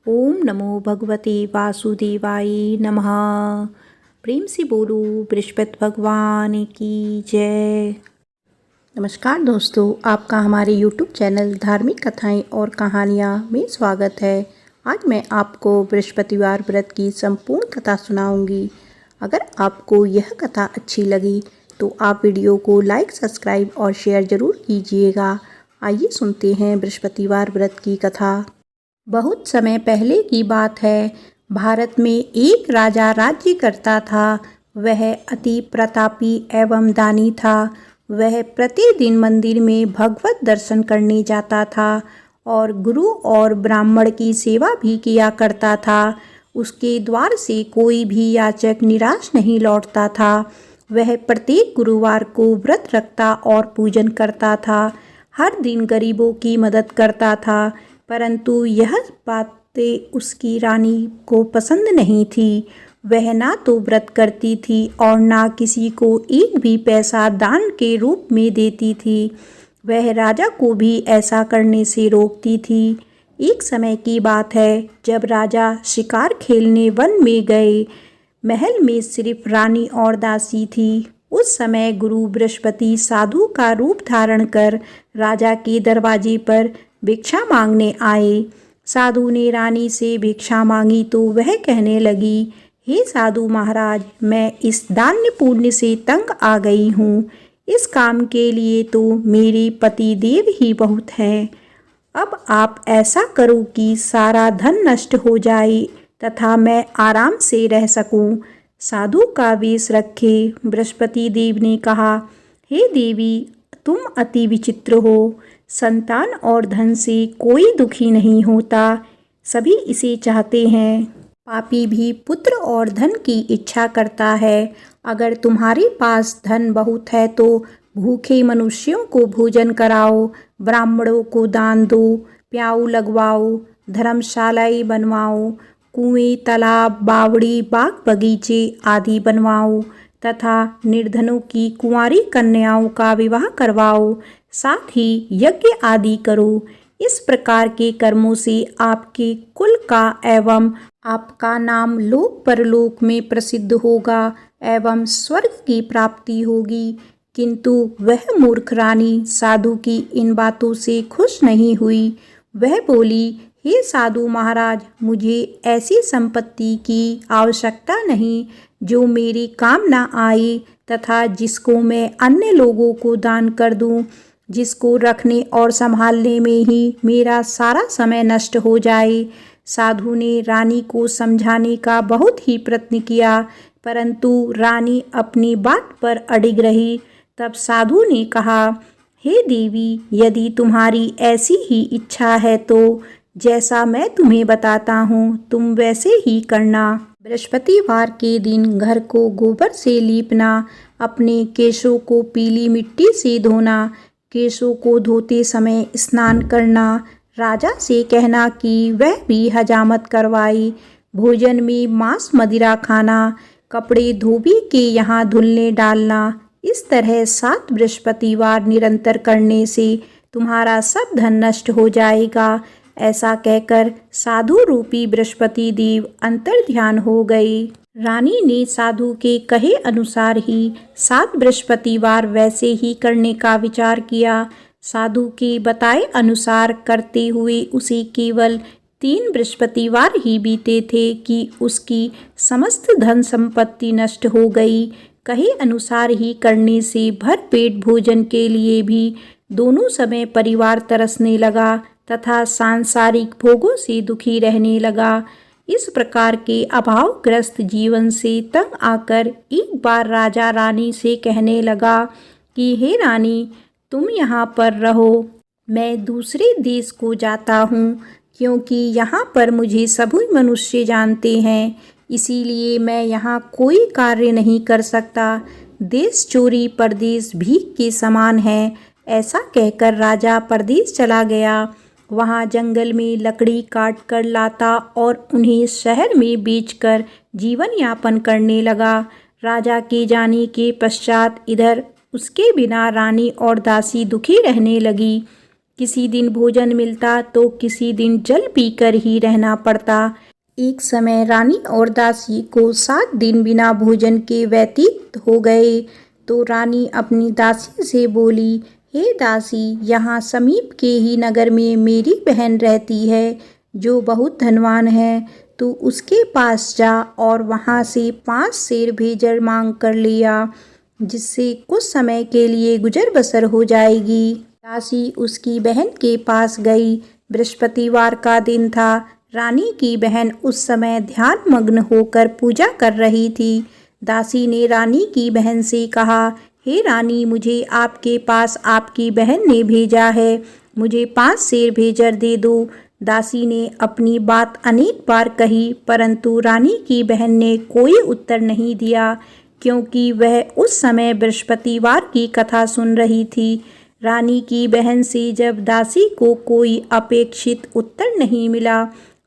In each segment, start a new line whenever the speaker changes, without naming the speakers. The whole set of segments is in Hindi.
ओम नमो भगवते वासुदेवाय नमः। प्रेम से बोलो बृहस्पति भगवान की जय। नमस्कार दोस्तों, आपका हमारे YouTube चैनल धार्मिक कथाएं और कहानियां में स्वागत है। आज मैं आपको बृहस्पतिवार व्रत की संपूर्ण कथा सुनाऊंगी। अगर आपको यह कथा अच्छी लगी तो आप वीडियो को लाइक, सब्सक्राइब और शेयर ज़रूर कीजिएगा। आइए सुनते हैं बृहस्पतिवार व्रत की कथा। बहुत समय पहले की बात है। भारत में एक राजा राज्य करता था। वह अति प्रतापी एवं दानी था। वह प्रतिदिन मंदिर में भगवत दर्शन करने जाता था और गुरु और ब्राह्मण की सेवा भी किया करता था। उसके द्वार से कोई भी याचक निराश नहीं लौटता था। वह प्रत्येक गुरुवार को व्रत रखता और पूजन करता था। हर दिन गरीबों की मदद करता था, परंतु यह बातें उसकी रानी को पसंद नहीं थी। वह ना तो व्रत करती थी और ना किसी को एक भी पैसा दान के रूप में देती थी। वह राजा को भी ऐसा करने से रोकती थी। एक समय की बात है, जब राजा शिकार खेलने वन में गए। महल में सिर्फ रानी और दासी थी। उस समय गुरु बृहस्पति साधु का रूप धारण कर राजा के दरवाजे पर भिक्षा मांगने आए। साधु ने रानी से भिक्षा मांगी तो वह कहने लगी, हे साधु महाराज, मैं इस दान्य पुण्य से तंग आ गई हूँ। इस काम के लिए तो मेरे पति देव ही बहुत हैं। अब आप ऐसा करो कि सारा धन नष्ट हो जाए तथा मैं आराम से रह सकूं। साधु का वेश रखे बृहस्पति देव ने कहा, हे देवी, तुम अति विचित्र हो। संतान और धन से कोई दुखी नहीं होता, सभी इसे चाहते हैं। पापी भी पुत्र और धन की इच्छा करता है। अगर तुम्हारे पास धन बहुत है तो भूखे मनुष्यों को भोजन कराओ, ब्राह्मणों को दान दो, प्याऊ लगवाओ, धर्मशालाएं बनवाओ, कुएं, तालाब, बावड़ी, बाग बगीचे आदि बनवाओ तथा निर्धनों की कुंवारी कन्याओं का विवाह करवाओ। साथ ही यज्ञ आदि करो। इस प्रकार के कर्मों से आपके कुल का एवं आपका नाम लोक परलोक में प्रसिद्ध होगा एवं स्वर्ग की प्राप्ति होगी। किंतु वह मूर्ख रानी साधु की इन बातों से खुश नहीं हुई। वह बोली, हे साधु महाराज, मुझे ऐसी संपत्ति की आवश्यकता नहीं जो मेरे काम न आए तथा जिसको मैं अन्य लोगों को दान कर दूं, जिसको रखने और संभालने में ही मेरा सारा समय नष्ट हो जाए। साधु ने रानी को समझाने का बहुत ही प्रयत्न किया, परंतु रानी अपनी बात पर अडिग रही। तब साधु ने कहा, हे देवी, यदि तुम्हारी ऐसी ही इच्छा है तो जैसा मैं तुम्हें बताता हूँ तुम वैसे ही करना। बृहस्पतिवार के दिन घर को गोबर से लीपना, अपने केशों को पीली मिट्टी से धोना, केशों को धोते समय स्नान करना, राजा से कहना कि वह भी हजामत करवाए, भोजन में मांस मदिरा खाना, कपड़े धोबी के यहाँ धुलने डालना। इस तरह 7 बृहस्पतिवार निरंतर करने से तुम्हारा सब धन नष्ट हो जाएगा। ऐसा कहकर साधु रूपी बृहस्पति देव अंतर्ध्यान हो गए। रानी ने साधु के कहे अनुसार ही 7 बृहस्पतिवार वैसे ही करने का विचार किया। साधु के बताए अनुसार करते हुए उसे केवल 3 बृहस्पतिवार ही बीते थे कि उसकी समस्त धन संपत्ति नष्ट हो गई। कहे अनुसार ही करने से भरपेट भोजन के लिए भी दोनों समय परिवार तरसने लगा तथा सांसारिक भोगों से दुखी रहने लगा। इस प्रकार के अभावग्रस्त जीवन से तंग आकर एक बार राजा रानी से कहने लगा कि हे रानी, तुम यहाँ पर रहो, मैं दूसरे देश को जाता हूँ, क्योंकि यहाँ पर मुझे सभी मनुष्य जानते हैं, इसीलिए मैं यहाँ कोई कार्य नहीं कर सकता। देश चोरी परदेश भीख के समान है। ऐसा कहकर राजा परदेश चला गया। वहाँ जंगल में लकड़ी काट कर लाता और उन्हें शहर में बेचकर जीवन यापन करने लगा। राजा के जाने के पश्चात इधर उसके बिना रानी और दासी दुखी रहने लगी। किसी दिन भोजन मिलता तो किसी दिन जल पीकर ही रहना पड़ता। एक समय रानी और दासी को 7 दिन बिना भोजन के व्यतीत हो गए। तो रानी अपनी दासी से बोली, हे दासी, यहाँ समीप के ही नगर में मेरी बहन रहती है जो बहुत धनवान है। तू उसके पास जा और वहाँ से 5 सेर भेजर मांग कर लिया, जिससे कुछ समय के लिए गुजर बसर हो जाएगी। दासी उसकी बहन के पास गई। बृहस्पतिवार का दिन था। रानी की बहन उस समय ध्यान मग्न होकर पूजा कर रही थी। दासी ने रानी की बहन से कहा, हे रानी, मुझे आपके पास आपकी बहन ने भेजा है, मुझे 5 सेर भेजर दे दो। दासी ने अपनी बात अनेक बार कही, परंतु रानी की बहन ने कोई उत्तर नहीं दिया, क्योंकि वह उस समय बृहस्पतिवार की कथा सुन रही थी। रानी की बहन से जब दासी को कोई अपेक्षित उत्तर नहीं मिला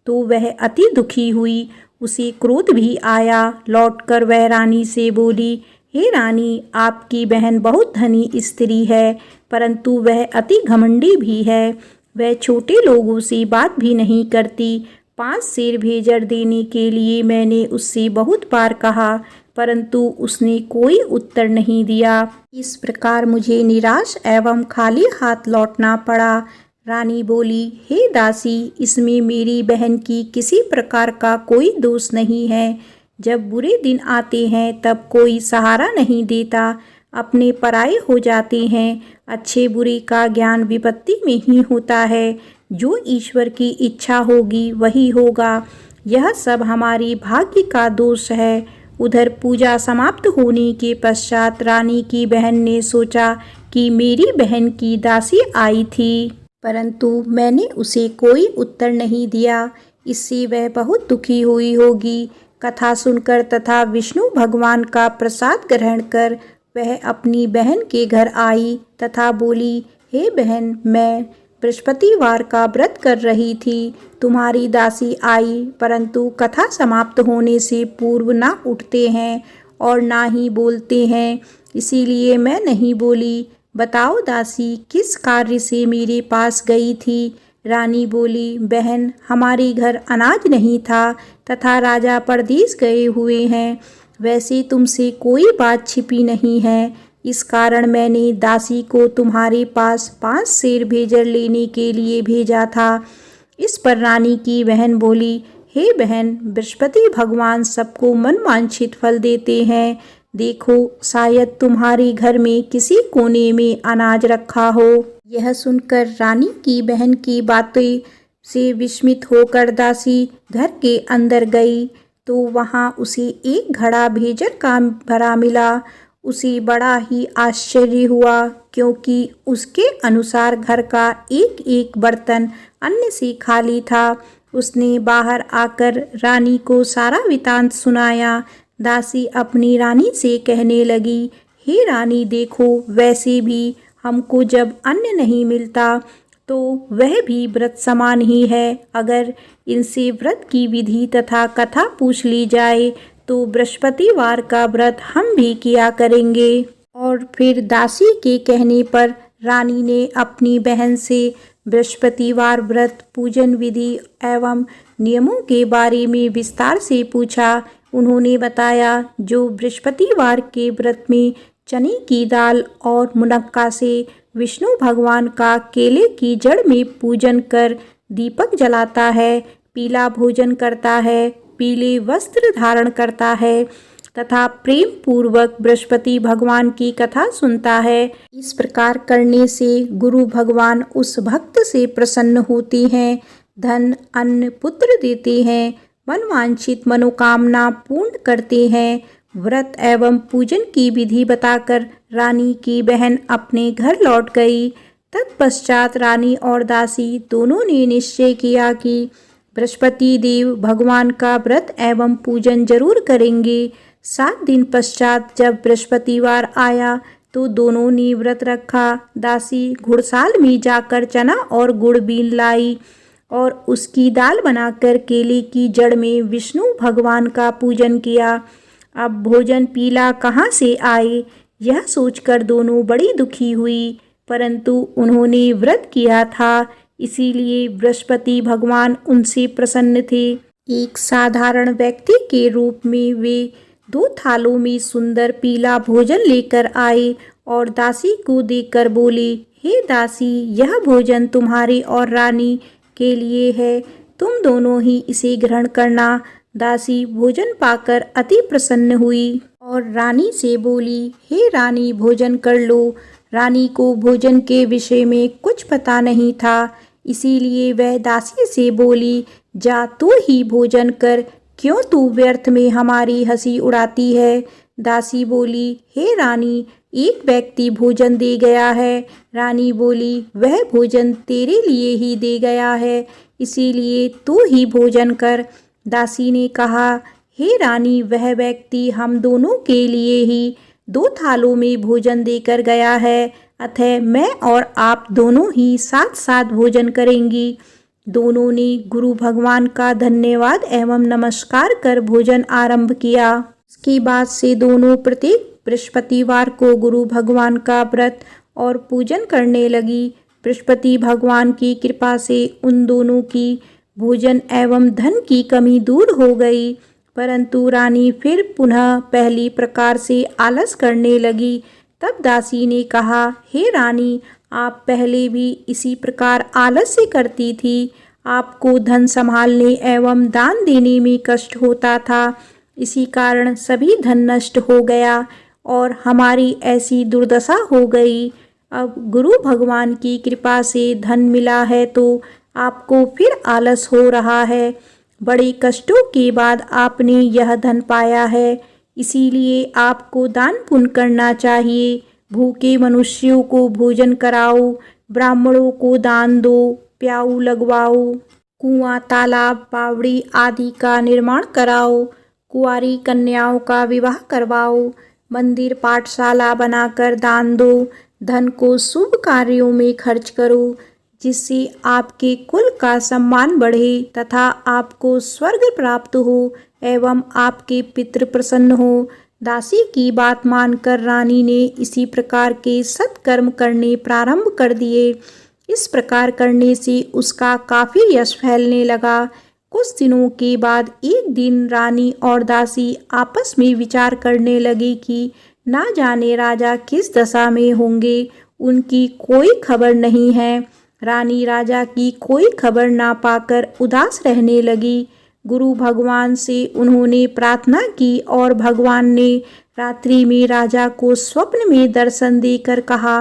तो वह अति दुखी हुई। उसे क्रोध भी आया। लौटकर वह रानी से बोली, हे रानी, आपकी बहन बहुत धनी स्त्री है, परंतु वह अति घमंडी भी है। वह छोटे लोगों से बात भी नहीं करती। 5 सेर भेजर देने के लिए मैंने उससे बहुत बार कहा, परंतु उसने कोई उत्तर नहीं दिया। इस प्रकार मुझे निराश एवं खाली हाथ लौटना पड़ा। रानी बोली, हे दासी, इसमें मेरी बहन की किसी प्रकार का कोई दोष नहीं है। जब बुरे दिन आते हैं तब कोई सहारा नहीं देता, अपने पराये हो जाते हैं। अच्छे बुरे का ज्ञान विपत्ति में ही होता है। जो ईश्वर की इच्छा होगी वही होगा। यह सब हमारी भाग्य का दोष है। उधर पूजा समाप्त होने के पश्चात रानी की बहन ने सोचा कि मेरी बहन की दासी आई थी, परंतु मैंने उसे कोई उत्तर नहीं दिया। इससे वह बहुत दुखी हुई होगी। कथा सुनकर तथा विष्णु भगवान का प्रसाद ग्रहण कर वह अपनी बहन के घर आई तथा बोली, हे बहन, मैं बृहस्पतिवार का व्रत कर रही थी। तुम्हारी दासी आई, परंतु कथा समाप्त होने से पूर्व ना उठते हैं और ना ही बोलते हैं, इसीलिए मैं नहीं बोली। बताओ दासी, किस कार्य से मेरे पास गई थी? रानी बोली, बहन, हमारे घर अनाज नहीं था तथा राजा परदेश गए हुए हैं। वैसे तुमसे कोई बात छिपी नहीं है, इस कारण मैंने दासी को तुम्हारे पास 5 सेर भेजर लेने के लिए भेजा था। इस पर रानी की बहन बोली, हे बहन, बृहस्पति भगवान सबको मनवांछित फल देते हैं। देखो, शायद तुम्हारे घर में किसी कोने में अनाज रखा हो। यह सुनकर रानी की बहन की बातें से विस्मित होकर दासी घर के अंदर गई तो वहाँ उसे एक घड़ा भेजर का भरा मिला। उसे बड़ा ही आश्चर्य हुआ, क्योंकि उसके अनुसार घर का एक एक बर्तन अन्न से खाली था। उसने बाहर आकर रानी को सारा वृत्तांत सुनाया। दासी अपनी रानी से कहने लगी, हे रानी, देखो, वैसे भी हमको जब अन्न नहीं मिलता तो वह भी व्रत समान ही है। अगर इनसे व्रत की विधि तथा कथा पूछ ली जाए तो बृहस्पतिवार का व्रत हम भी किया करेंगे। और फिर दासी के कहने पर रानी ने अपनी बहन से बृहस्पतिवार व्रत पूजन विधि एवं नियमों के बारे में विस्तार से पूछा। उन्होंने बताया, जो बृहस्पतिवार के व्रत में चने की दाल और मुनक्का से विष्णु भगवान का केले की जड़ में पूजन कर दीपक जलाता है, पीला भोजन करता है, पीले वस्त्र धारण करता है तथा प्रेम पूर्वक बृहस्पति भगवान की कथा सुनता है, इस प्रकार करने से गुरु भगवान उस भक्त से प्रसन्न होते हैं, धन, अन्न, पुत्र देते हैं, मनवांछित मनोकामना पूर्ण करते हैं। व्रत एवं पूजन की विधि बताकर रानी की बहन अपने घर लौट गई। तत्पश्चात रानी और दासी दोनों ने निश्चय किया कि बृहस्पति देव भगवान का व्रत एवं पूजन जरूर करेंगे। 7 दिन पश्चात जब बृहस्पतिवार आया तो दोनों ने व्रत रखा। दासी घुड़साल में जाकर चना और गुड़ बीन लाई और उसकी दाल बनाकर केले की जड़ में विष्णु भगवान का पूजन किया। अब भोजन पीला कहाँ से आए, यह सोचकर दोनों बड़ी दुखी हुई। परंतु उन्होंने व्रत किया था, इसीलिए बृहस्पति भगवान उनसे प्रसन्न थे। एक साधारण व्यक्ति के रूप में वे 2 थालों में सुंदर पीला भोजन लेकर आए और दासी को देकर बोले, हे दासी, यह भोजन तुम्हारे और रानी के लिए है, तुम दोनों ही इसे ग्रहण करना। दासी भोजन पाकर अति प्रसन्न हुई और रानी से बोली, हे रानी, भोजन कर लो। रानी को भोजन के विषय में कुछ पता नहीं था, इसीलिए वह दासी से बोली, जा तू ही भोजन कर, क्यों तू व्यर्थ में हमारी हंसी उड़ाती है। दासी बोली, हे रानी, एक व्यक्ति भोजन दे गया है। रानी बोली, वह भोजन तेरे लिए ही दे गया है, इसीलिए तू ही भोजन कर। दासी ने कहा, हे रानी, वह व्यक्ति हम दोनों के लिए ही 2 थालों में भोजन देकर गया है, अतः मैं और आप दोनों ही साथ साथ भोजन करेंगी। दोनों ने गुरु भगवान का धन्यवाद एवं नमस्कार कर भोजन आरंभ किया। इसके बाद से दोनों प्रत्येक बृहस्पतिवार को गुरु भगवान का व्रत और पूजन करने लगी। बृहस्पति भगवान की कृपा से उन दोनों की भोजन एवं धन की कमी दूर हो गई, परंतु रानी फिर पुनः पहली प्रकार से आलस करने लगी। तब दासी ने कहा, हे रानी, आप पहले भी इसी प्रकार आलस्य करती थी। आपको धन संभालने एवं दान देने में कष्ट होता था, इसी कारण सभी धन नष्ट हो गया और हमारी ऐसी दुर्दशा हो गई। अब गुरु भगवान की कृपा से धन मिला है तो आपको फिर आलस हो रहा है। बड़े कष्टों के बाद आपने यह धन पाया है, इसीलिए आपको दान पुण्य करना चाहिए। भूखे मनुष्यों को भोजन कराओ, ब्राह्मणों को दान दो, प्याऊ लगवाओ, कुआं, तालाब, बावड़ी आदि का निर्माण कराओ, कुंवारी कन्याओं का विवाह करवाओ, मंदिर पाठशाला बनाकर दान दो, धन को शुभ कार्यों में खर्च करो, जिससे आपके कुल का सम्मान बढ़े तथा आपको स्वर्ग प्राप्त हो एवं आपके पितृ प्रसन्न हो। दासी की बात मानकर रानी ने इसी प्रकार के सत्कर्म करने प्रारंभ कर दिए। इस प्रकार करने से उसका काफी यश फैलने लगा। कुछ दिनों के बाद एक दिन रानी और दासी आपस में विचार करने लगी कि ना जाने राजा किस दशा में होंगे, उनकी कोई खबर नहीं है। रानी राजा की कोई खबर ना पाकर उदास रहने लगी। गुरु भगवान से उन्होंने प्रार्थना की और भगवान ने रात्रि में राजा को स्वप्न में दर्शन देकर कहा,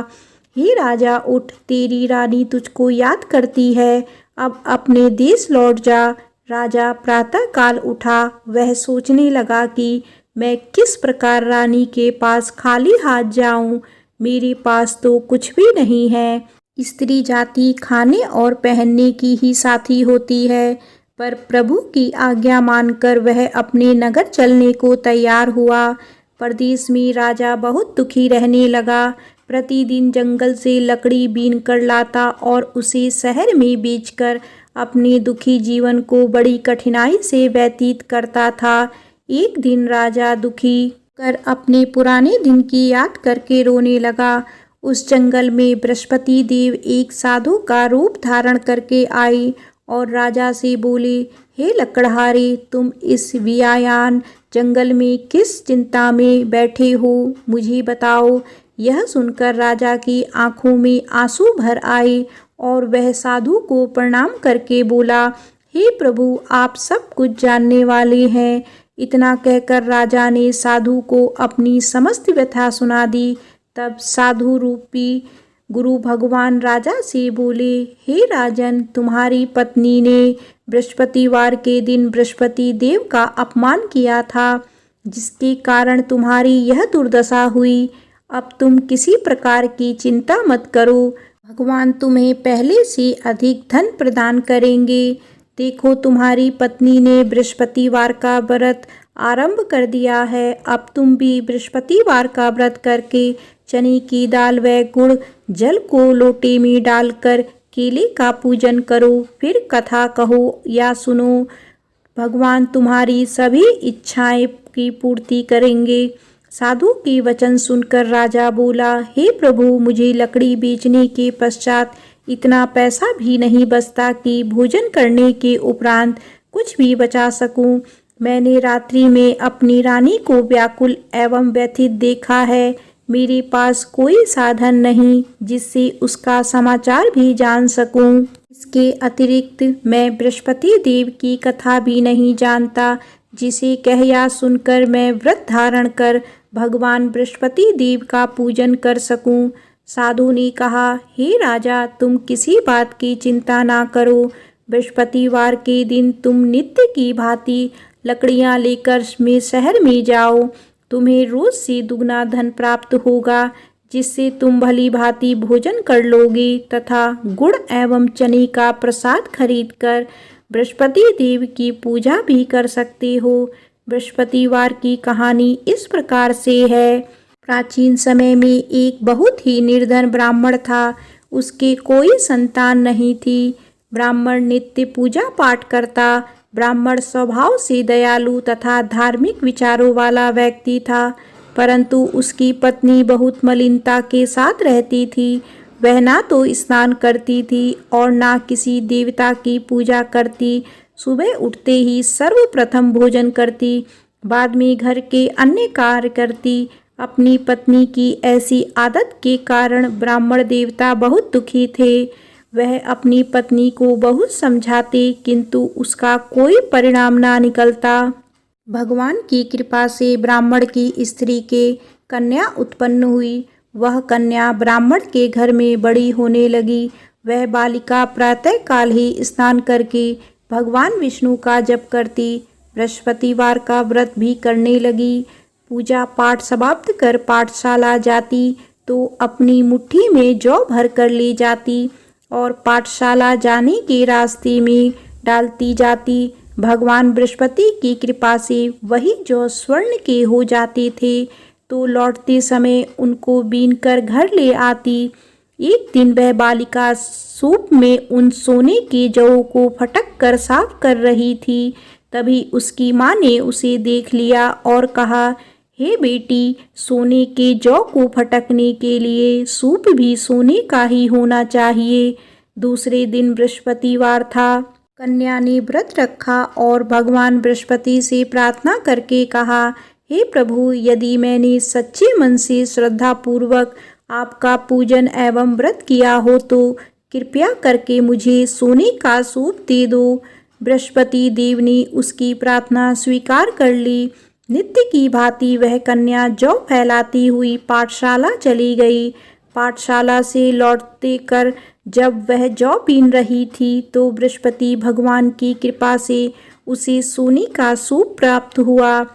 हे राजा, उठ, तेरी रानी तुझको याद करती है, अब अपने देश लौट जा। राजा प्रातःकाल उठा। वह सोचने लगा कि मैं किस प्रकार रानी के पास खाली हाथ जाऊं, मेरे पास तो कुछ भी नहीं है। स्त्री जाति खाने और पहनने की ही साथी होती है, पर प्रभु की आज्ञा मानकर वह अपने नगर चलने को तैयार हुआ। प्रदेश में राजा बहुत दुखी रहने लगा। प्रतिदिन जंगल से लकड़ी बीन कर लाता और उसे शहर में बेचकर अपने दुखी जीवन को बड़ी कठिनाई से व्यतीत करता था। एक दिन राजा दुखी कर अपने पुराने दिन की याद करके रोने लगा। उस जंगल में बृहस्पति देव एक साधु का रूप धारण करके आए और राजा से बोले, हे लकड़हारे, तुम इस वियायान जंगल में किस चिंता में बैठे हो, मुझे बताओ। यह सुनकर राजा की आंखों में आंसू भर आए और वह साधु को प्रणाम करके बोला, हे प्रभु, आप सब कुछ जानने वाले हैं। इतना कहकर राजा ने साधु को अपनी समस्त व्यथा सुना दी। तब साधु रूपी गुरु भगवान राजा से बोले, हे राजन, तुम्हारी पत्नी ने बृहस्पतिवार के दिन बृहस्पति देव का अपमान किया था, जिसके कारण तुम्हारी यह दुर्दशा हुई। अब तुम किसी प्रकार की चिंता मत करो, भगवान तुम्हें पहले से अधिक धन प्रदान करेंगे। देखो, तुम्हारी पत्नी ने बृहस्पतिवार का व्रत आरंभ कर दिया है। अब तुम भी बृहस्पतिवार का व्रत करके चने की दाल व गुड़ जल को लोटे में डालकर केले का पूजन करो, फिर कथा कहो या सुनो। भगवान तुम्हारी सभी इच्छाएं की पूर्ति करेंगे। साधु के वचन सुनकर राजा बोला, हे प्रभु, मुझे लकड़ी बेचने के पश्चात इतना पैसा भी नहीं बचता कि भोजन करने के उपरांत कुछ भी बचा सकूं। मैंने रात्रि में अपनी रानी को व्याकुल एवं व्यथित देखा है। मेरे पास कोई साधन नहीं जिससे उसका समाचार भी जान सकूं। इसके अतिरिक्त मैं बृहस्पति देव की कथा भी नहीं जानता, जिसे कह या सुनकर मैं व्रत धारण कर भगवान बृहस्पति देव का पूजन कर सकूं। साधु ने कहा, हे राजा, तुम किसी बात की चिंता ना करो। बृहस्पतिवार के दिन तुम नित्य की भांति लकड़ियां लेकर शहर में जाओ। तुम्हें रोज से दुगना धन प्राप्त होगा, जिससे तुम भली भांति भोजन कर लोगे तथा गुड़ एवं चने का प्रसाद खरीदकर बृहस्पति देव की पूजा भी कर सकते हो। बृहस्पतिवार की कहानी इस प्रकार से है। प्राचीन समय में एक बहुत ही निर्धन ब्राह्मण था। उसके कोई संतान नहीं थी। ब्राह्मण नित्य पूजा पाठ करता। ब्राह्मण स्वभाव से दयालु तथा धार्मिक विचारों वाला व्यक्ति था, परंतु उसकी पत्नी बहुत मलिनता के साथ रहती थी। वह ना तो स्नान करती थी और ना किसी देवता की पूजा करती। सुबह उठते ही सर्वप्रथम भोजन करती, बाद में घर के अन्य कार्य करती। अपनी पत्नी की ऐसी आदत के कारण ब्राह्मण देवता बहुत दुखी थे। वह अपनी पत्नी को बहुत समझाते, किंतु उसका कोई परिणाम ना निकलता। भगवान की कृपा से ब्राह्मण की स्त्री के कन्या उत्पन्न हुई। वह कन्या ब्राह्मण के घर में बड़ी होने लगी। वह बालिका प्रातः काल ही स्नान करके भगवान विष्णु का जप करती, बृहस्पतिवार का व्रत भी करने लगी। पूजा पाठ समाप्त कर पाठशाला जाती तो अपनी मुट्ठी में जौ भर कर ले जाती और पाठशाला जाने के रास्ते में डालती जाती। भगवान बृहस्पति की कृपा से वही जौ स्वर्ण के हो जाते थे, तो लौटते समय उनको बीनकर घर ले आती। एक दिन वह बालिका सूप में उन सोने के जौ को फटक कर साफ कर रही थी। तभी उसकी माँ ने उसे देख लिया और कहा, हे बेटी, सोने के जौ को फटकने के लिए सूप भी सोने का ही होना चाहिए। दूसरे दिन बृहस्पतिवार था। कन्या ने व्रत रखा और भगवान बृहस्पति से प्रार्थना करके कहा, हे प्रभु, यदि मैंने सच्चे मन से श्रद्धा पूर्वक आपका पूजन एवं व्रत किया हो तो कृपया करके मुझे सोने का सूप दे दो। बृहस्पति देव ने उसकी प्रार्थना स्वीकार कर ली। नित्य की भांति वह कन्या जौ फैलाती हुई पाठशाला चली गई। पाठशाला से लौटते कर जब वह जौ बीन रही थी तो बृहस्पति भगवान की कृपा से उसे सोने का सूप प्राप्त हुआ।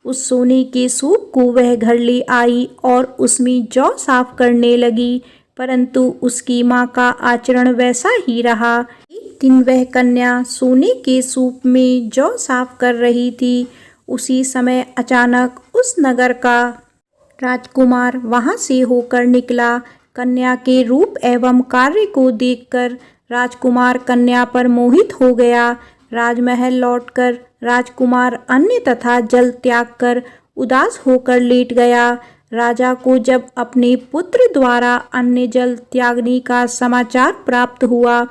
उस सोने के सूप को वह घर ले आई और उसमें जौ साफ करने लगी, परंतु उसकी माँ का आचरण वैसा ही रहा। एक दिन वह कन्या सोने के सूप में जौ साफ कर रही थी। उसी समय अचानक उस नगर का राजकुमार वहां से होकर निकला। कन्या के रूप एवं कार्य को देखकर राजकुमार कन्या पर मोहित हो गया। राजमहल लौटकर राजकुमार अन्न तथा जल त्याग कर उदास होकर लेट गया। राजा को जब अपने पुत्र द्वारा अन्न जल त्यागने का समाचार प्राप्त हुआ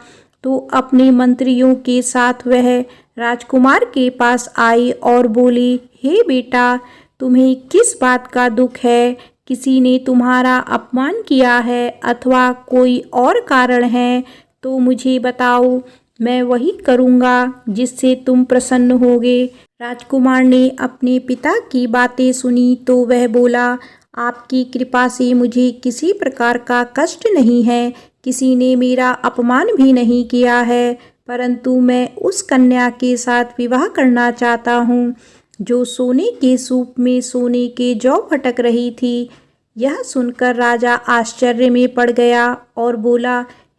तो अपने मंत्रियों के साथ वह राजकुमार के पास आई और बोली, हे बेटा, तुम्हें किस बात का दुख है? किसी ने तुम्हारा अपमान किया है अथवा कोई और कारण है तो मुझे बताओ, मैं वही करूँगा जिससे तुम प्रसन्न होगे। राजकुमार ने अपने पिता की बातें सुनी तो वह बोला, आपकी कृपा से मुझे किसी प्रकार का कष्ट नहीं है। किसी ने मेरा अपमान भी नहीं किया है, परंतु मैं उस कन्या के साथ विवाह करना चाहता हूँ जो सोने के सूप में सोने के जौ फटक रही थी। यह सुनकर राजा आश्चर्य में पड़ गया और बोला,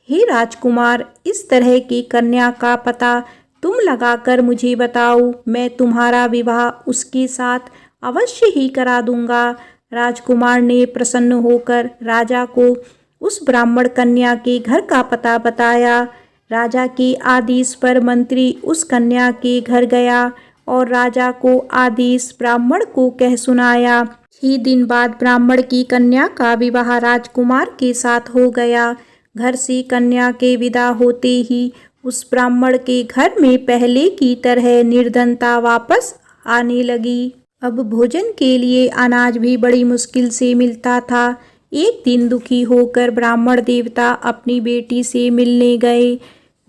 हे राजकुमार, इस तरह की कन्या का पता तुम लगाकर मुझे बताओ, मैं तुम्हारा विवाह उसके साथ अवश्य ही करा दूंगा। राजकुमार ने प्रसन्न होकर राजा को उस ब्राह्मण कन्या के घर का पता बताया। राजा के आदेश पर मंत्री उस कन्या के घर गया और राजा को आदेश ब्राह्मण को कह सुनाया ही दिन बाद ब्राह्मण की कन्या का विवाह राजकुमार के साथ हो गया। घर से कन्या के विदा होते ही उस ब्राह्मण के घर में पहले की तरह निर्धनता वापस आने लगी। अब भोजन के लिए अनाज भी बड़ी मुश्किल से मिलता था। एक दिन दुखी होकर ब्राह्मण देवता अपनी बेटी से मिलने गए।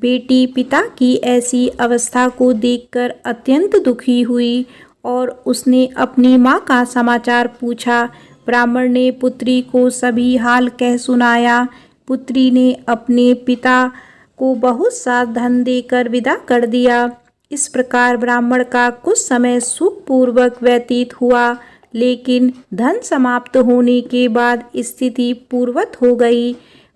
बेटी पिता की ऐसी अवस्था को देखकर अत्यंत दुखी हुई और उसने अपनी माँ का समाचार पूछा। ब्राह्मण ने पुत्री को सभी हाल कह सुनाया। पुत्री ने अपने पिता को बहुत सा धन देकर विदा कर दिया। इस प्रकार ब्राह्मण का कुछ समय सुखपूर्वक व्यतीत हुआ, लेकिन धन समाप्त होने के बाद स्थिति पूर्ववत हो गई।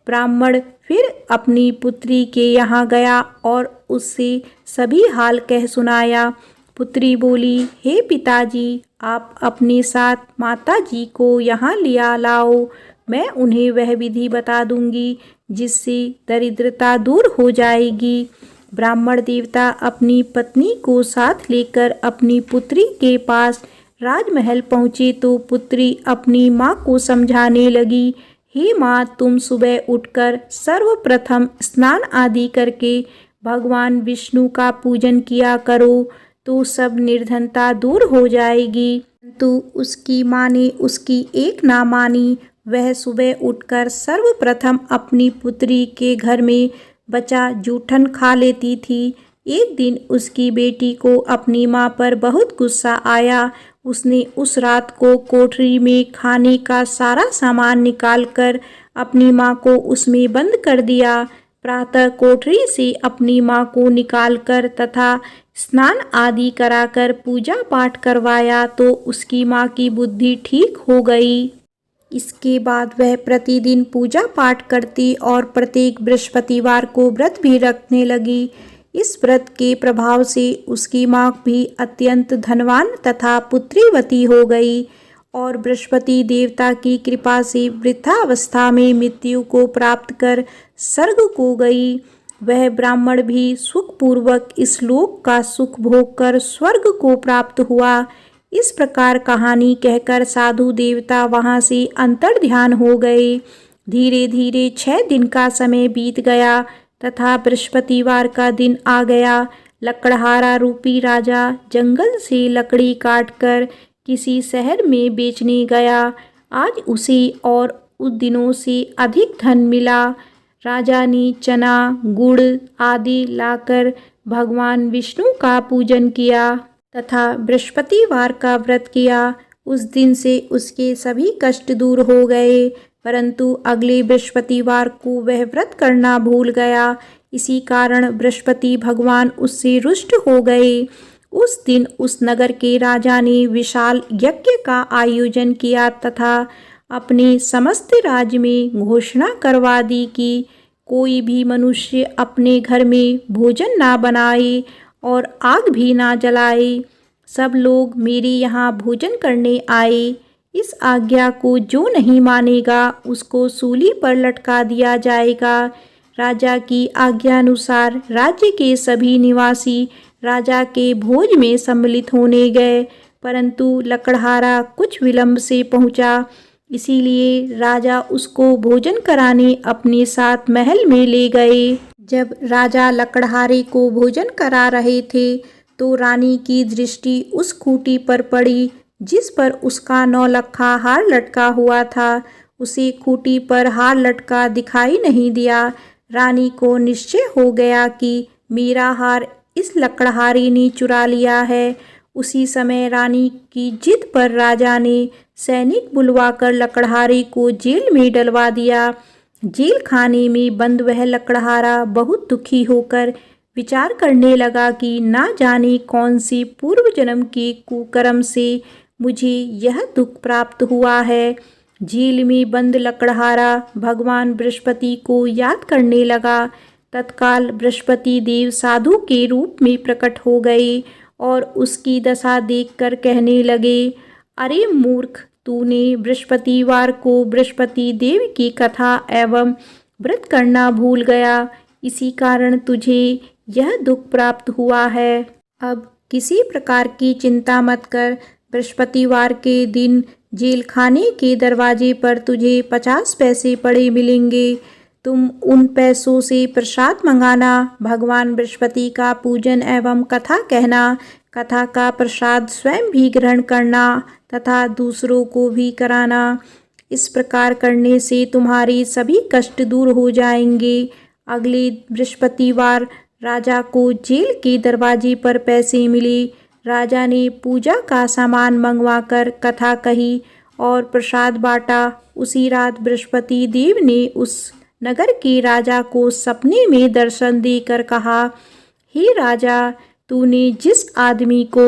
ब्राह्मण फिर अपनी पुत्री के यहाँ गया और उससे सभी हाल कह सुनाया। पुत्री बोली, हे पिताजी, आप अपने साथ माताजी को यहाँ लिया लाओ। मैं उन्हें वह विधि बता दूंगी जिससे दरिद्रता दूर हो जाएगी। ब्राह्मण देवता अपनी पत्नी को साथ लेकर अपनी पुत्री के पास राजमहल पहुँचे तो पुत्री अपनी माँ को समझाने लगी, हे माँ, तुम सुबह उठकर सर्वप्रथम स्नान आदि करके भगवान विष्णु का पूजन किया करो तो सब निर्धनता दूर हो जाएगी। तो उसकी माँ ने उसकी एक ना मानी। वह सुबह उठकर सर्वप्रथम अपनी पुत्री के घर में बचा जूठन खा लेती थी। एक दिन उसकी बेटी को अपनी माँ पर बहुत गुस्सा आया। उसने उस रात को कोठरी में खाने का सारा सामान निकालकर अपनी माँ को उसमें बंद कर दिया। प्रातः कोठरी से अपनी माँ को निकालकर तथा स्नान आदि कराकर पूजा पाठ करवाया तो उसकी माँ की बुद्धि ठीक हो गई। इसके बाद वह प्रतिदिन पूजा पाठ करती और प्रत्येक बृहस्पतिवार को व्रत भी रखने लगी। इस व्रत के प्रभाव से उसकी माँ भी अत्यंत धनवान तथा पुत्रीवती हो गई और बृहस्पति देवता की कृपा से वृद्धावस्था में मृत्यु को प्राप्त कर स्वर्ग को गई। वह ब्राह्मण भी सुखपूर्वक इस लोक का सुख भोग कर स्वर्ग को प्राप्त हुआ। इस प्रकार कहानी कहकर साधु देवता वहाँ से अंतर्ध्यान हो गए। धीरे धीरे 6 दिन का समय बीत गया तथा बृहस्पतिवार का दिन आ गया। लकड़हारा रूपी राजा जंगल से लकड़ी काटकर किसी शहर में बेचने गया। आज उसे और उस दिनों से अधिक धन मिला। राजा ने चना, गुड़ आदि लाकर भगवान विष्णु का पूजन किया तथा बृहस्पतिवार का व्रत किया। उस दिन से उसके सभी कष्ट दूर हो गए, परंतु अगले बृहस्पतिवार को वह व्रत करना भूल गया। इसी कारण बृहस्पति भगवान उससे रुष्ट हो गए। उस दिन उस नगर के राजा ने विशाल यज्ञ का आयोजन किया तथा अपने समस्त राज्य में घोषणा करवा दी कि कोई भी मनुष्य अपने घर में भोजन ना बनाए और आग भी ना जलाए। सब लोग मेरे यहाँ भोजन करने आए। इस आज्ञा को जो नहीं मानेगा उसको सूली पर लटका दिया जाएगा। राजा की आज्ञानुसार राज्य के सभी निवासी राजा के भोज में सम्मिलित होने गए, परंतु लकड़हारा कुछ विलंब से पहुंचा। इसीलिए राजा उसको भोजन कराने अपने साथ महल में ले गए। जब राजा लकड़हारे को भोजन करा रहे थे तो रानी की दृष्टि उस खूंटी पर पड़ी जिस पर उसका नौलखा हार लटका हुआ था। उसे खूंटी पर हार लटका दिखाई नहीं दिया। रानी को निश्चय हो गया कि मेरा हार इस लकड़हारे ने चुरा लिया है। उसी समय रानी की जिद पर राजा ने सैनिक बुलवाकर लकड़हारे को जेल में डलवा दिया। जेल खाने में बंद वह लकड़हारा बहुत दुखी होकर विचार करने लगा कि ना जाने कौन सी पूर्व जन्म के कुकर्म से मुझे यह दुख प्राप्त हुआ है। जेल में बंद लकड़हारा भगवान बृहस्पति को याद करने लगा। तत्काल बृहस्पति देव साधु के रूप में प्रकट हो गए और उसकी दशा देखकर कहने लगे, अरे मूर्ख, तूने बृहस्पतिवार को बृहस्पति देव की कथा एवं व्रत करना भूल गया। इसी कारण तुझे यह दुख प्राप्त हुआ है। अब किसी प्रकार की चिंता मत कर। बृहस्पतिवार के दिन जेल खाने के दरवाजे पर तुझे 50 पैसे पड़े मिलेंगे। तुम उन पैसों से प्रसाद मंगाना, भगवान बृहस्पति का पूजन एवं कथा कहना, कथा का प्रसाद स्वयं भी ग्रहण करना तथा दूसरों को भी कराना। इस प्रकार करने से तुम्हारे सभी कष्ट दूर हो जाएंगे। अगले बृहस्पतिवार राजा को जेल के दरवाजे पर पैसे मिले। राजा ने पूजा का सामान मंगवाकर कथा कही और प्रसाद बांटा। उसी रात बृहस्पति देव ने उस नगर के राजा को सपने में दर्शन देकर कहा, हे राजा, तूने जिस आदमी को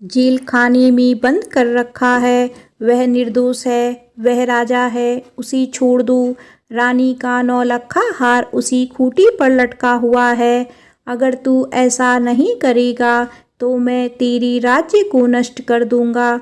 जेल खाने में बंद कर रखा है वह निर्दोष है, वह राजा है, उसे छोड़ दो। रानी का नौलखा हार उसी खूंटी पर लटका हुआ है। अगर तू ऐसा नहीं करेगा तो मैं तेरी राज्य को नष्ट कर दूंगा।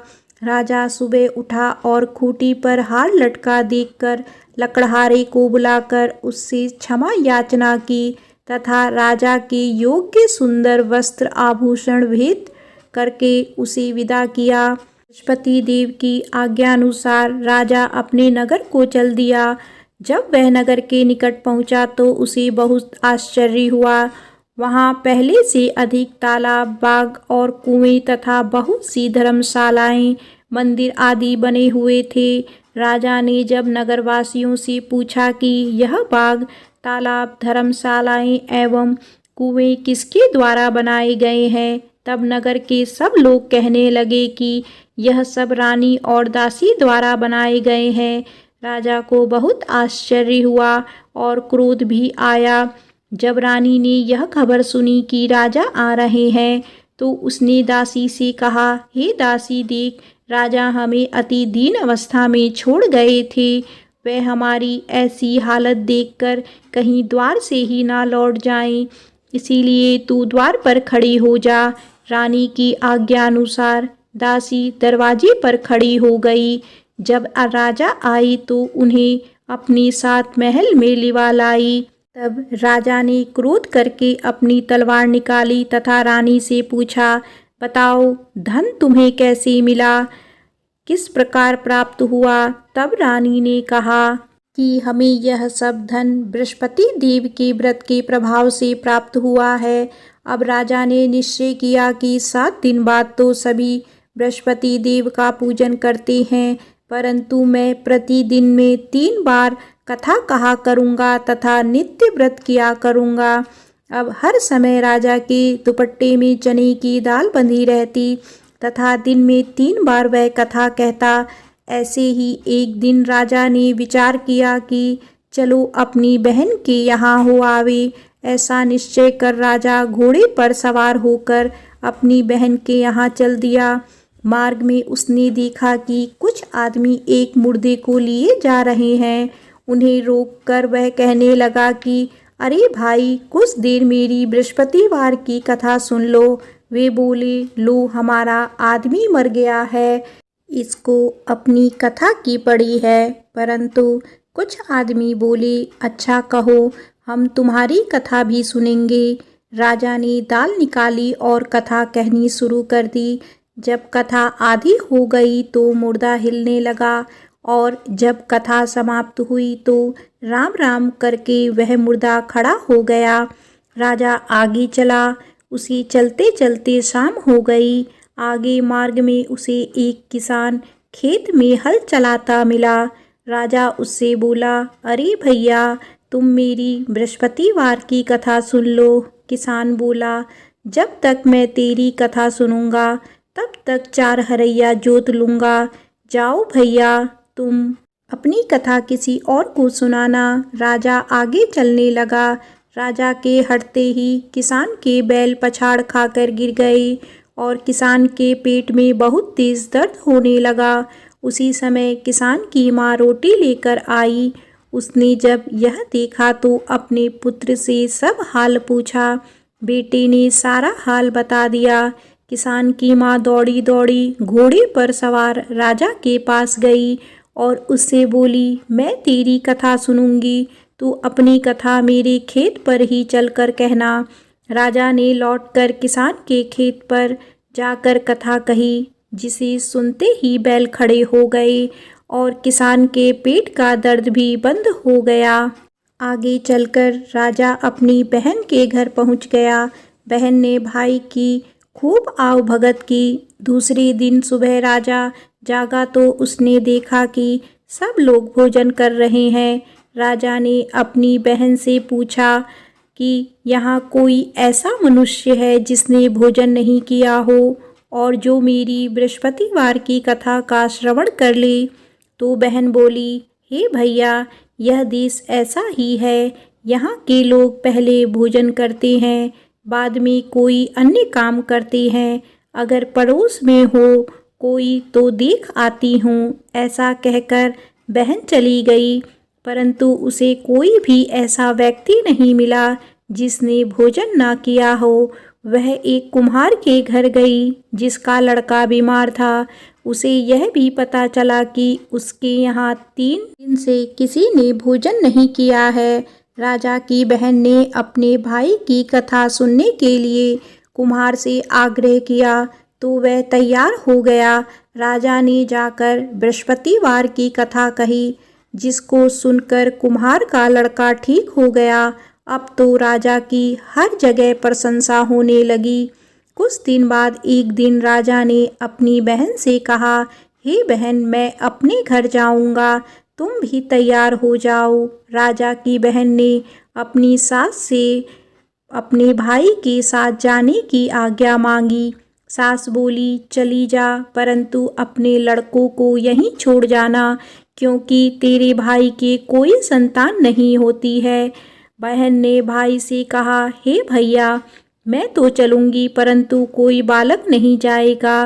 राजा सुबह उठा और खूंटी पर हार लटका देखकर लकड़हारे को बुलाकर उससे क्षमा याचना की तथा राजा के योग्य सुंदर वस्त्र आभूषण भेंट करके उसे विदा किया। बृहस्पति देव की आज्ञानुसार राजा अपने नगर को चल दिया। जब वह नगर के निकट पहुंचा तो उसे बहुत आश्चर्य हुआ। वहां पहले से अधिक तालाब, बाग और कुएं तथा बहुत सी धर्मशालाएं, मंदिर आदि बने हुए थे। राजा ने जब नगरवासियों से पूछा कि यह बाग, तालाब, धर्मशालाएं एवं कुएं किसके द्वारा बनाए गए हैं, तब नगर के सब लोग कहने लगे कि यह सब रानी और दासी द्वारा बनाए गए हैं। राजा को बहुत आश्चर्य हुआ और क्रोध भी आया। जब रानी ने यह खबर सुनी कि राजा आ रहे हैं तो उसने दासी से कहा, हे दासी, देख, राजा हमें अति दीन अवस्था में छोड़ गए थे। वह हमारी ऐसी हालत देखकर कहीं द्वार से ही ना लौट जाएं, इसीलिए तू द्वार पर खड़ी हो जा। रानी की आज्ञानुसार दासी दरवाजे पर खड़ी हो गई। जब राजा आई तो उन्हें अपने साथ महल में लिवा लाई। तब राजा ने क्रोध करके अपनी तलवार निकाली तथा रानी से पूछा, बताओ, धन तुम्हें कैसे मिला, किस प्रकार प्राप्त हुआ? तब रानी ने कहा कि हमें यह सब धन बृहस्पति देव के व्रत के प्रभाव से प्राप्त हुआ है। अब राजा ने निश्चय किया कि 7 दिन बाद तो सभी बृहस्पति देव का पूजन करते हैं, परंतु मैं प्रतिदिन में 3 बार कथा कहा करूँगा तथा नित्य व्रत किया करूँगा। अब हर समय राजा के दुपट्टे में चने की दाल बंधी रहती तथा दिन में 3 बार वह कथा कहता। ऐसे ही एक दिन राजा ने विचार किया कि चलो अपनी बहन के यहाँ हो आवे। ऐसा निश्चय कर राजा घोड़े पर सवार होकर अपनी बहन के यहाँ चल दिया। मार्ग में उसने देखा कि कुछ आदमी एक मुर्दे को लिए जा रहे हैं। उन्हें रोककर वह कहने लगा कि अरे भाई, कुछ देर मेरी बृहस्पतिवार की कथा सुन लो। वे बोले, लो, हमारा आदमी मर गया है, इसको अपनी कथा की पड़ी है। परंतु कुछ आदमी बोले, अच्छा कहो, हम तुम्हारी कथा भी सुनेंगे। राजा ने दाल निकाली और कथा कहनी शुरू कर दी। जब कथा आधी हो गई तो मुर्दा हिलने लगा और जब कथा समाप्त हुई तो राम राम करके वह मुर्दा खड़ा हो गया। राजा आगे चला। उसे चलते चलते शाम हो गई। आगे मार्ग में उसे एक किसान खेत में हल चलाता मिला। राजा उससे बोला, अरे भैया, तुम मेरी बृहस्पतिवार की कथा सुन लो। किसान बोला, जब तक मैं तेरी कथा सुनूंगा तब तक 4 हरैया जोत लूँगा। जाओ भैया, तुम अपनी कथा किसी और को सुनाना। राजा आगे चलने लगा। राजा के हटते ही किसान के बैल पछाड़ खाकर गिर गए और किसान के पेट में बहुत तेज दर्द होने लगा। उसी समय किसान की माँ रोटी लेकर आई। उसने जब यह देखा तो अपने पुत्र से सब हाल पूछा। बेटे ने सारा हाल बता दिया। किसान की माँ दौड़ी दौड़ी घोड़े पर सवार राजा के पास गई और उससे बोली, मैं तेरी कथा सुनूंगी, तू अपनी कथा मेरे खेत पर ही चलकर कहना। राजा ने लौटकर किसान के खेत पर जाकर कथा कही। जिसे सुनते ही बैल खड़े हो गए और किसान के पेट का दर्द भी बंद हो गया। आगे चलकर राजा अपनी बहन के घर पहुंच गया। बहन ने भाई की खूब आवभगत की। दूसरे दिन सुबह राजा जागा तो उसने देखा कि सब लोग भोजन कर रहे हैं। राजा ने अपनी बहन से पूछा कि यहाँ कोई ऐसा मनुष्य है जिसने भोजन नहीं किया हो और जो मेरी बृहस्पतिवार की कथा का श्रवण कर ले। तो बहन बोली, हे भैया, यह देश ऐसा ही है। यहाँ के लोग पहले भोजन करते हैं, बाद में कोई अन्य काम करते हैं। अगर पड़ोस में हो कोई तो देख आती हूँ। ऐसा कहकर बहन चली गई, परंतु उसे कोई भी ऐसा व्यक्ति नहीं मिला जिसने भोजन ना किया हो। वह एक कुम्हार के घर गई जिसका लड़का बीमार था। उसे यह भी पता चला कि उसके यहाँ 3 दिन से किसी ने भोजन नहीं किया है। राजा की बहन ने अपने भाई की कथा सुनने के लिए कुम्हार से आग्रह किया तो वह तैयार हो गया। राजा ने जाकर बृहस्पतिवार की कथा कही, जिसको सुनकर कुम्हार का लड़का ठीक हो गया। अब तो राजा की हर जगह प्रशंसा होने लगी। कुछ दिन बाद एक दिन राजा ने अपनी बहन से कहा, हे बहन, मैं अपने घर जाऊंगा, तुम भी तैयार हो जाओ। राजा की बहन ने अपनी सास से अपने भाई के साथ जाने की आज्ञा मांगी। सास बोली, चली जा, परंतु अपने लड़कों को यहीं छोड़ जाना, क्योंकि तेरे भाई के कोई संतान नहीं होती है। बहन ने भाई से कहा, हे भैया, मैं तो चलूंगी, परंतु कोई बालक नहीं जाएगा।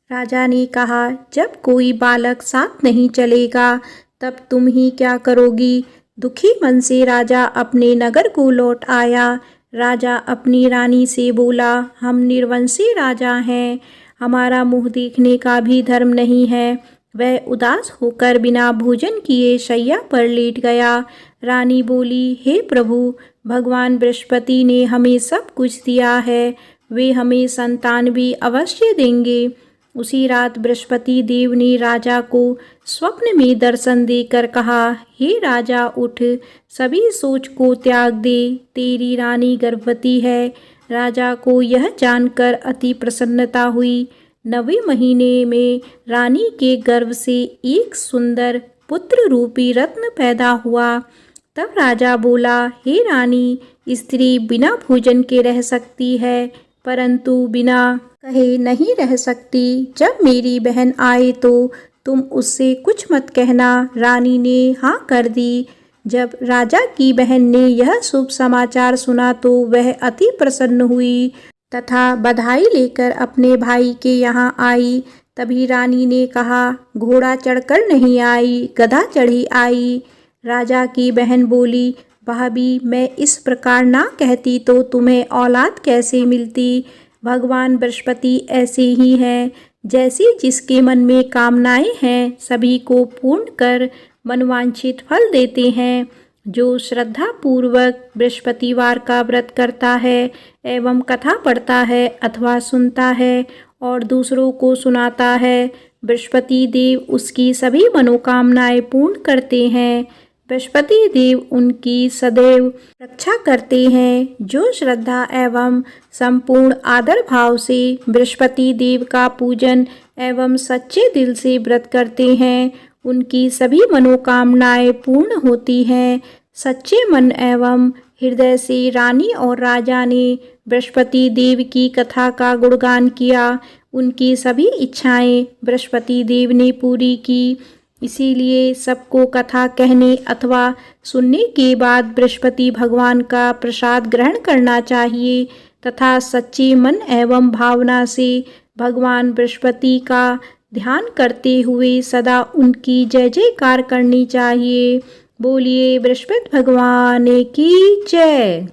राजा ने कहा, जब कोई बालक साथ नहीं चलेगा तब तुम ही क्या करोगी। दुखी मन से राजा अपने नगर को लौट आया। राजा अपनी रानी से बोला, हम निर्वंशी राजा हैं, हमारा मुँह देखने का भी धर्म नहीं है। वह उदास होकर बिना भोजन किए शैया पर लेट गया। रानी बोली, हे प्रभु, भगवान बृहस्पति ने हमें सब कुछ दिया है, वे हमें संतान भी अवश्य देंगे। उसी रात बृहस्पति देव ने राजा को स्वप्न में दर्शन देकर कहा, हे राजा, उठ, सभी सोच को त्याग दे, तेरी रानी गर्भवती है। राजा को यह जानकर अति प्रसन्नता हुई। 9वें महीने में रानी के गर्भ से एक सुंदर पुत्र रूपी रत्न पैदा हुआ। तब राजा बोला, हे रानी, स्त्री बिना भोजन के रह सकती है, परंतु बिना कहे नहीं रह सकती। जब मेरी बहन आए तो तुम उससे कुछ मत कहना। रानी ने हाँ कर दी। जब राजा की बहन ने यह शुभ समाचार सुना तो वह अति प्रसन्न हुई तथा बधाई लेकर अपने भाई के यहाँ आई। तभी रानी ने कहा, घोड़ा चढ़कर नहीं आई, गधा चढ़ी आई। राजा की बहन बोली, भाभी, मैं इस प्रकार ना कहती तो तुम्हें औलाद कैसे मिलती। भगवान बृहस्पति ऐसे ही हैं, जैसे जिसके मन में कामनाएं हैं सभी को पूर्ण कर मनवांछित फल देते हैं। जो श्रद्धा पूर्वक बृहस्पतिवार का व्रत करता है एवं कथा पढ़ता है अथवा सुनता है और दूसरों को सुनाता है, बृहस्पति देव उसकी सभी मनोकामनाएं पूर्ण करते हैं। बृहस्पति देव उनकी सदैव रक्षा करते हैं। जो श्रद्धा एवं संपूर्ण आदर भाव से बृहस्पति देव का पूजन एवं सच्चे दिल से व्रत करते हैं, उनकी सभी मनोकामनाएं पूर्ण होती हैं। सच्चे मन एवं हृदय से रानी और राजा ने बृहस्पति देव की कथा का गुणगान किया। उनकी सभी इच्छाएं बृहस्पति देव ने पूरी की। इसीलिए सबको कथा कहने अथवा सुनने के बाद बृहस्पति भगवान का प्रसाद ग्रहण करना चाहिए तथा सच्चे मन एवं भावना से भगवान बृहस्पति का ध्यान करते हुए सदा उनकी जय जयकार करनी चाहिए। बोलिए बृहस्पति भगवान की जय।